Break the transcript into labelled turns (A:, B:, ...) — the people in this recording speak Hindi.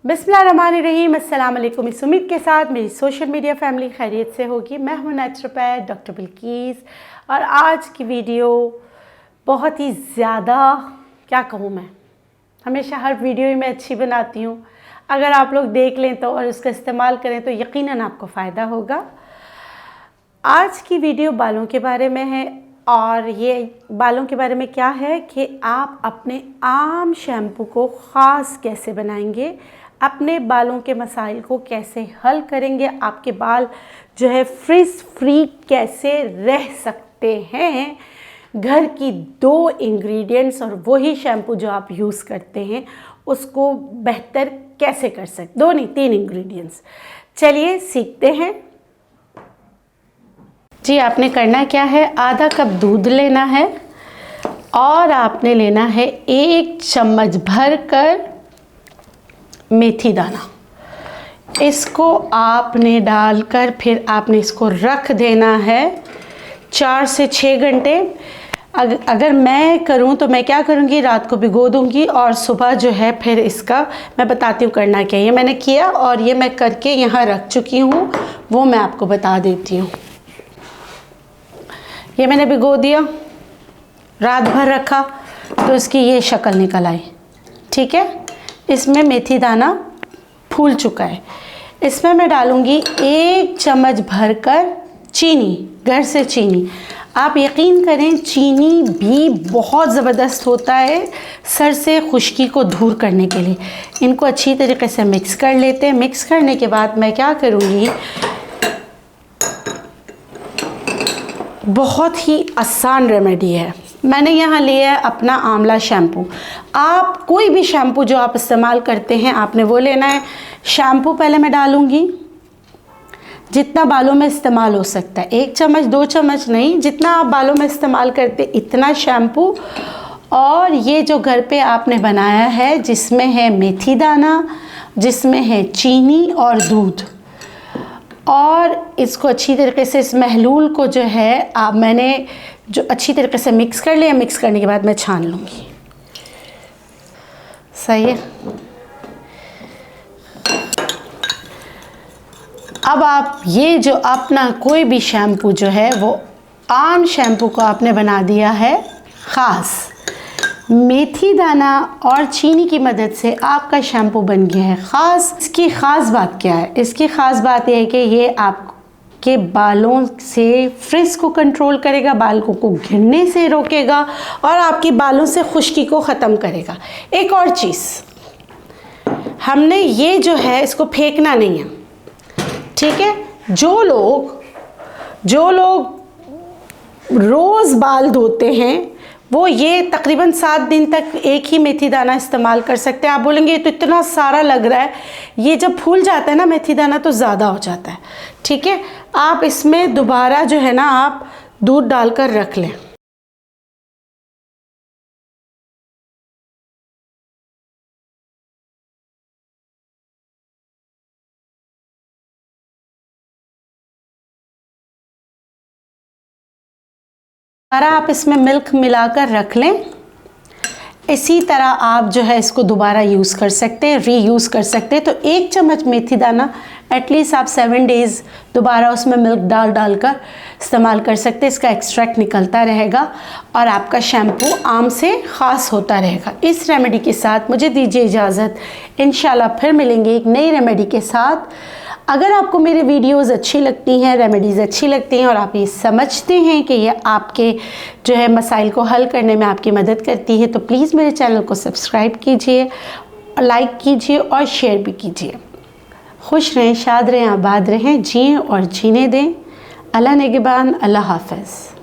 A: बिस्मिल्लाहिर्रहमानिर्रहीम। अस्सलाम वालेकुम। इस उम्मीद के साथ मेरी सोशल मीडिया फैमिली खैरियत से होगी। मैं हूँ नेचुरोपैथ डॉक्टर बिल्कीस और आज की वीडियो बहुत ही ज़्यादा, क्या कहूँ, मैं हमेशा हर वीडियो ही मैं अच्छी बनाती हूँ। अगर आप लोग देख लें तो और उसका इस्तेमाल करें तो यकीनन आपको फ़ायदा होगा। आज की वीडियो बालों के बारे में है और ये बालों के बारे में क्या है कि आप अपने आम शैम्पू को ख़ास कैसे बनाएंगे, अपने बालों के मसाइल को कैसे हल करेंगे, आपके बाल जो है फ्रिज फ्री कैसे रह सकते हैं, घर की 2 इंग्रेडिएंट्स और वही शैम्पू जो आप यूज़ करते हैं उसको बेहतर कैसे कर सकते, 2 नहीं 3 इंग्रेडिएंट्स। चलिए सीखते हैं। जी, आपने करना क्या है, आधा कप दूध लेना है और आपने लेना है 1 चम्मच भर कर मेथी दाना। इसको आपने डालकर फिर आपने इसको रख देना है 4 से 6 घंटे। अगर मैं करूं तो मैं क्या करूंगी, रात को भिगो दूंगी और सुबह जो है फिर इसका मैं बताती हूँ करना क्या है। ये मैंने किया और ये मैं करके यहाँ रख चुकी हूँ, वो मैं आपको बता देती हूँ। ये मैंने भिगो दिया, रात भर रखा तो इसकी ये शक्ल निकल आई। ठीक है, इसमें मेथी दाना फूल चुका है। इसमें मैं डालूँगी 1 चम्मच भरकर चीनी, घर से चीनी। आप यकीन करें चीनी भी बहुत ज़बरदस्त होता है सर से खुश्की को दूर करने के लिए। इनको अच्छी तरीके से मिक्स कर लेते हैं। मिक्स करने के बाद मैं क्या करूँगी, बहुत ही आसान रेमेडी है। मैंने यहाँ लिया है अपना आंवला शैम्पू। आप कोई भी शैम्पू जो आप इस्तेमाल करते हैं आपने वो लेना है। शैम्पू पहले मैं डालूँगी जितना बालों में इस्तेमाल हो सकता है, 1 चम्मच 2 चम्मच नहीं, जितना आप बालों में इस्तेमाल करते इतना शैम्पू। और ये जो घर पे आपने बनाया है जिसमें है मेथी दाना, जिसमें है चीनी और दूध, और इसको अच्छी तरीके से इस महलूल को जो है मैंने जो अच्छी तरीके से मिक्स कर लिया। मिक्स करने के बाद मैं छान लूँगी। सही है। अब आप ये जो अपना कोई भी शैम्पू जो है वो आम शैम्पू को आपने बना दिया है ख़ास। मेथी दाना और चीनी की मदद से आपका शैम्पू बन गया है ख़ास। इसकी ख़ास बात क्या है? इसकी ख़ास बात यह है कि ये आपके बालों से फ्रिज को कंट्रोल करेगा, बालों को गिरने से रोकेगा और आपकी बालों से खुश्की को ख़त्म करेगा। एक और चीज़, हमने ये जो है इसको फेंकना नहीं है। ठीक है, जो लोग रोज़ बाल धोते हैं वो ये तकरीबन 7 दिन तक एक ही मेथी दाना इस्तेमाल कर सकते हैं। आप बोलेंगे ये तो इतना सारा लग रहा है, ये जब फूल जाता है ना मेथी दाना तो ज़्यादा हो जाता है। ठीक है, आप इसमें दोबारा जो है ना आप दूध डालकर रख लें। आप इसमें मिल्क मिलाकर रख लें। इसी तरह आप जो है इसको दोबारा यूज़ कर सकते हैं, रीयूज़ कर सकते हैं। तो 1 चम्मच मेथी दाना एटलीस्ट आप 7 डेज़ दोबारा उसमें मिल्क डालकर इस्तेमाल कर सकते हैं। इसका एक्सट्रैक्ट निकलता रहेगा और आपका शैम्पू आम से ख़ास होता रहेगा। इस रेमेडी के साथ मुझे दीजिए इजाज़त। इंशाल्लाह फिर मिलेंगे एक नई रेमेडी के साथ। अगर आपको मेरे वीडियोस अच्छी लगती हैं, रेमेडीज़ अच्छी लगती हैं और आप ये समझते हैं कि ये आपके जो है मसाइल को हल करने में आपकी मदद करती है तो प्लीज़ मेरे चैनल को सब्सक्राइब कीजिए, लाइक कीजिए और शेयर भी कीजिए। खुश रहें, शाद रहें, आबाद रहें, जिएँ और जीने दें। अल्लाह निगहबान। अल्लाह हाफ़िज़।